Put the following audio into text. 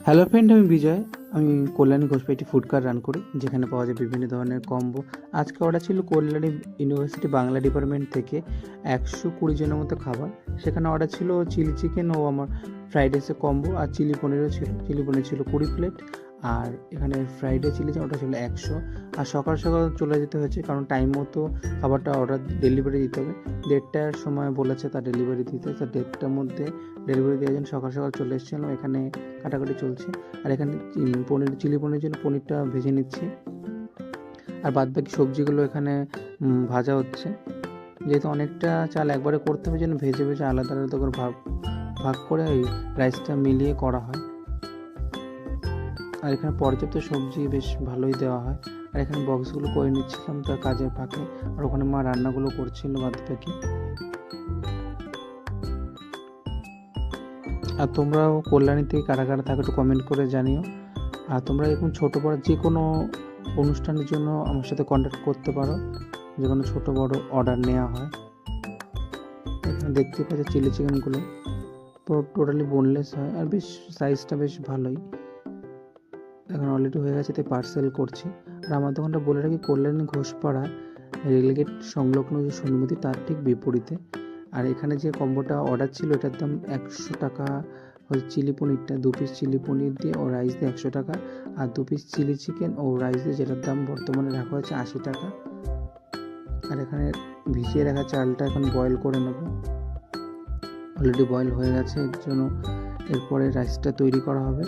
Hello friend, আমি বিজয়। আমি Kalyani ঘোষপেটি food cart run করি, যেখানে পাওয়া যায় বিভিন্ন ধরনের কম্বো। আজকে অর্ডার ছিল কল্যাণী ইউনিভার্সিটি বাংলা ডিপার্টমেন্ট থেকে 120 জনের মতো খাবার। সেখানে অর্ডার ছিল চিলি চিকেন ও আমার ফ্রাইড রাইসের কম্বো, আর চিলি পনিরও ছিল। চিলি পনির ছিল 20 প্লেট, আর এখানে ফ্রাইড রাইস চিলি ওটা ছিল 100। আর সকাল সকাল চলে যেতে হয়েছে, কারণ টাইম মতো খাবারটা অর্ডার ডেলিভারি দিতে হবে। 1:30টার সময় বলেছে তার ডেলিভারি দিতে, তার 1:30টার মধ্যে ডেলিভারি দেওয়ার জন্য সকাল সকাল চলে এসেছিলাম। এখানে কাটাকাটি চলছে, আর এখানে চিলি পনিরের জন্য পনিরটা ভেজে নিচ্ছি, আর বাদ বাকি সবজিগুলো এখানে ভাজা হচ্ছে। যেহেতু অনেকটা চাল একবারে করতে হবে, যেন ভেজে ভেজে আলাদা আলাদা করে ভাগ করে এই রাইসটা মিলিয়ে করা হয়। আর এখানে পর্যাপ্ত সবজি বেশ ভালোই দেওয়া হয়। আর এখানে বক্সগুলো করে নিচ্ছিলাম তার কাজের ফাঁকে, আর ওখানে মা রান্নাগুলো করছিল বাদ বাকি। আর তোমরাও কল্যাণী থেকে কারা কারা থাকো একটু কমেন্ট করে জানিও। আর তোমরা এরকম ছোটো বড়ো যে কোনো অনুষ্ঠানের জন্য আমার সাথে কন্ট্যাক্ট করতে পারো, যে কোনো ছোটো বড়ো অর্ডার নেওয়া হয়। এখানে দেখতে পাচ্ছি চিলি চিকেনগুলো পুরো টোটালি বোনলেস হয়, আর বেশ সাইজটা বেশ ভালোই। এখন অলরেডি হয়ে গেছে, তাই পার্সেল করছি। আর আমার দোকানটা বলে রাখি, কল্যাণী ঘোষপাড়া রেলগেট সংলগ্ন যে সন্মতি তার ঠিক বিপরীতে। আর এখানে যে কম্বোটা অর্ডার ছিল এটার দাম 100 টাকা। হচ্ছে চিলি পনিরটা 2 পিস চিলি পনির দিয়ে ও রাইস দিয়ে 100 টাকা, আর 2 পিস চিলি চিকেন ও রাইস দিয়ে, যেটার দাম বর্তমানে রাখা হয়েছে 80 টাকা। আর এখানে ভিজিয়ে রাখা চালটা এখন বয়েল করে নেব। অলরেডি বয়েল হয়ে গেছে, এর জন্য এরপরে রাইসটা তৈরি করা হবে।